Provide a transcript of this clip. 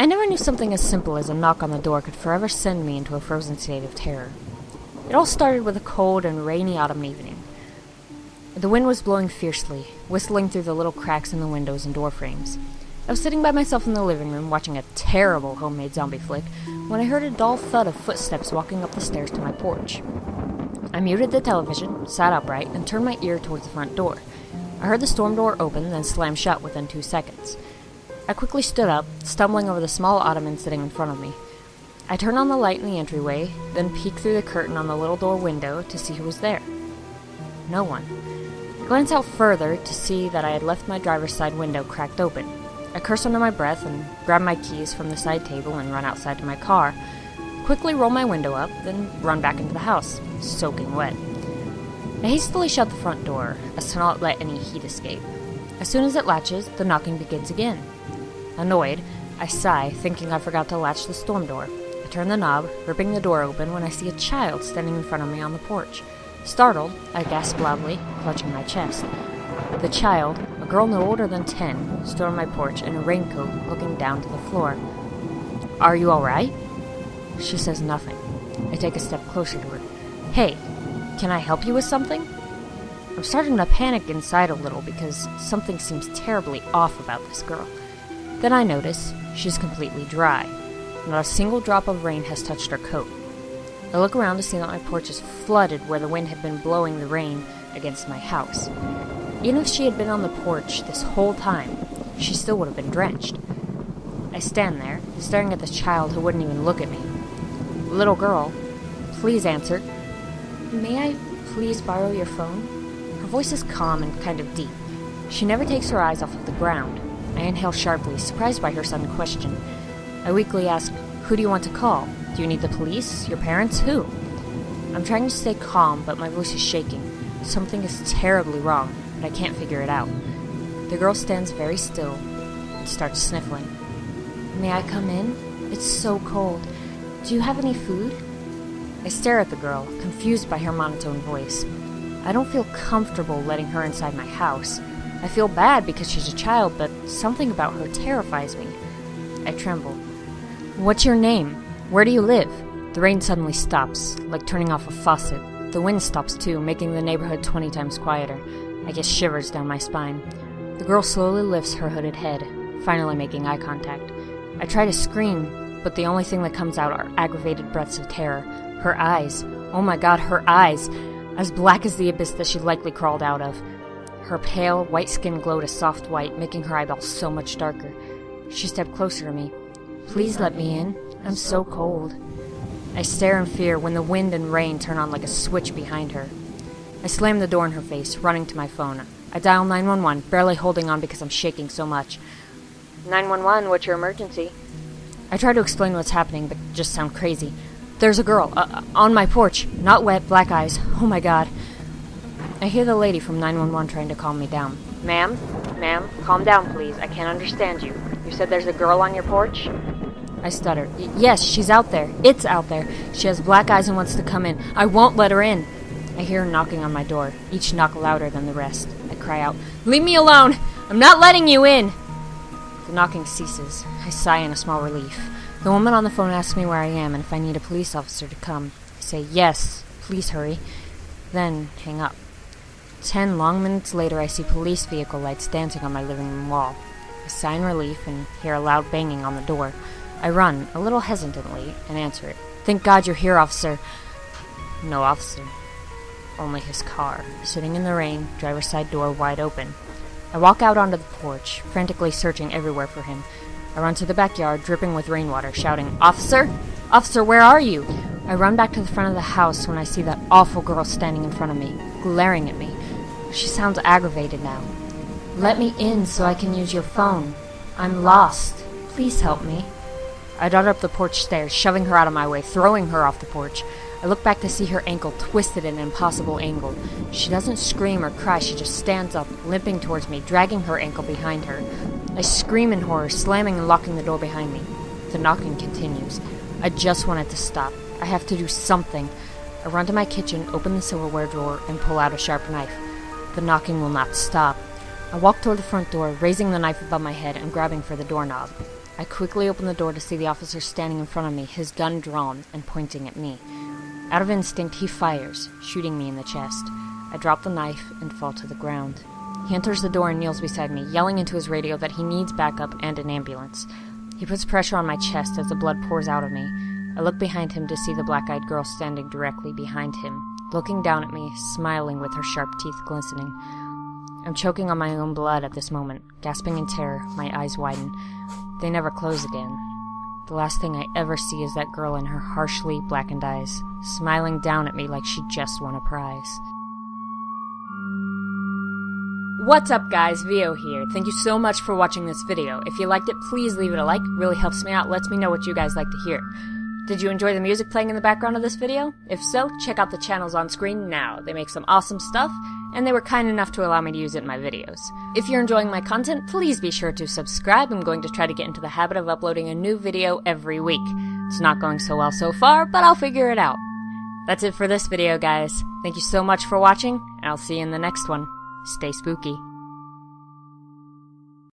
never knew something as simple as a knock on the door could forever send me into a frozen state of terror. It all started with a cold and rainy autumn evening. The wind was blowing fiercely, whistling through the little cracks in the windows and door frames. I was sitting by myself in the living room watching a terrible homemade zombie flick when I heard a dull thud of footsteps walking up the stairs to my porch. I muted the television, sat upright, and turned my ear towards the front door. I heard the storm door open, then slam shut within 2 seconds. I quickly stood up, stumbling over the small ottoman sitting in front of me. I turned on the light in the entryway, then peeked through the curtain on the little door window to see who was there. No one. I glanced out further to see that I had left my driver's side window cracked open. I cursed under my breath and grabbed my keys from the side table and run outside to my car, quickly roll my window up, then run back into the house, soaking wet. I hastily shut the front door, as to not let any heat escape. As soon as it latches, the knocking begins again. Annoyed, I sigh, thinking I forgot to latch the storm door. I turn the knob, ripping the door open when I see a child standing in front of me on the porch. Startled, I gasp loudly, clutching my chest. The child, a girl no older than 10, stood on my porch in a raincoat, looking down to the floor. "Are you all right?" She says nothing. I take a step closer to her. "Hey, can I help you with something?" I'm starting to panic inside a little because something seems terribly off about this girl. Then I notice she's completely dry. Not a single drop of rain has touched her coat. I look around to see that my porch is flooded where the wind had been blowing the rain against my house. Even if she had been on the porch this whole time, she still would have been drenched. I stand there, staring at the child who wouldn't even look at me. "Little girl, please answer." "May I please borrow your phone?" Her voice is calm and kind of deep. She never takes her eyes off of the ground. I inhale sharply, surprised by her sudden question. I weakly ask, "Who do you want to call? Do you need the police? Your parents? Who?" I'm trying to stay calm, but my voice is shaking. Something is terribly wrong, but I can't figure it out. The girl stands very still and starts sniffling. "May I come in? It's so cold. Do you have any food?" I stare at the girl, confused by her monotone voice. I don't feel comfortable letting her inside my house. I feel bad because she's a child, but something about her terrifies me. I tremble. "What's your name? Where do you live?" The rain suddenly stops, like turning off a faucet. The wind stops too, making the neighborhood 20 times quieter. I get shivers down my spine. The girl slowly lifts her hooded head, finally making eye contact. I try to scream, but the only thing that comes out are aggravated breaths of terror. Her eyes, oh my god, her eyes, as black as the abyss that she likely crawled out of. Her pale, white skin glowed a soft white, making her eyeballs so much darker. She stepped closer to me. "Please let me in. I'm so cold." I stare in fear when the wind and rain turn on like a switch behind her. I slam the door in her face, running to my phone. I dial 911, barely holding on because I'm shaking so much. 911, what's your emergency? I try to explain what's happening, but just sound crazy. "There's a girl, on my porch. Not wet, black eyes. Oh my god." I hear the lady from 911 trying to calm me down. Ma'am, calm down please. I can't understand you. You said there's a girl on your porch?" I stutter. "Yes, she's out there. It's out there. She has black eyes and wants to come in. I won't let her in." I hear her knocking on my door, each knock louder than the rest. I cry out, "Leave me alone! I'm not letting you in!" The knocking ceases. I sigh in a small relief. The woman on the phone asks me where I am and if I need a police officer to come. I say, "Yes, please hurry." Then hang up. 10 long minutes later, I see police vehicle lights dancing on my living room wall. I sigh in relief and hear a loud banging on the door. I run, a little hesitantly, and answer it. "Thank God you're here, officer." No officer. Only his car, sitting in the rain, driver's side door wide open. I walk out onto the porch, frantically searching everywhere for him. I run to the backyard, dripping with rainwater, shouting, "Officer? Officer, where are you?" I run back to the front of the house when I see that awful girl standing in front of me, glaring at me. She sounds aggravated now. "Let me in so I can use your phone. I'm lost. Please help me." I dart up the porch stairs, shoving her out of my way, throwing her off the porch. I look back to see her ankle twisted at an impossible angle. She doesn't scream or cry, she just stands up, limping towards me, dragging her ankle behind her. I scream in horror, slamming and locking the door behind me. The knocking continues. I just want it to stop. I have to do something. I run to my kitchen, open the silverware drawer, and pull out a sharp knife. The knocking will not stop. I walk toward the front door, raising the knife above my head and grabbing for the doorknob. I quickly opened the door to see the officer standing in front of me, his gun drawn and pointing at me. Out of instinct, he fires, shooting me in the chest. I drop the knife and fall to the ground. He enters the door and kneels beside me, yelling into his radio that he needs backup and an ambulance. He puts pressure on my chest as the blood pours out of me. I look behind him to see the black-eyed girl standing directly behind him, looking down at me, smiling with her sharp teeth glistening. I'm choking on my own blood at this moment, gasping in terror, my eyes widen. They never close again. The last thing I ever see is that girl in her harshly blackened eyes, smiling down at me like she just won a prize. What's up guys, Veo here. Thank you so much for watching this video. If you liked it, please leave it a like. It really helps me out, lets me know what you guys like to hear. Did you enjoy the music playing in the background of this video? If so, check out the channels on screen now. They make some awesome stuff, and they were kind enough to allow me to use it in my videos. If you're enjoying my content, please be sure to subscribe. I'm going to try to get into the habit of uploading a new video every week. It's not going so well so far, but I'll figure it out. That's it for this video, guys. Thank you so much for watching, and I'll see you in the next one. Stay spooky.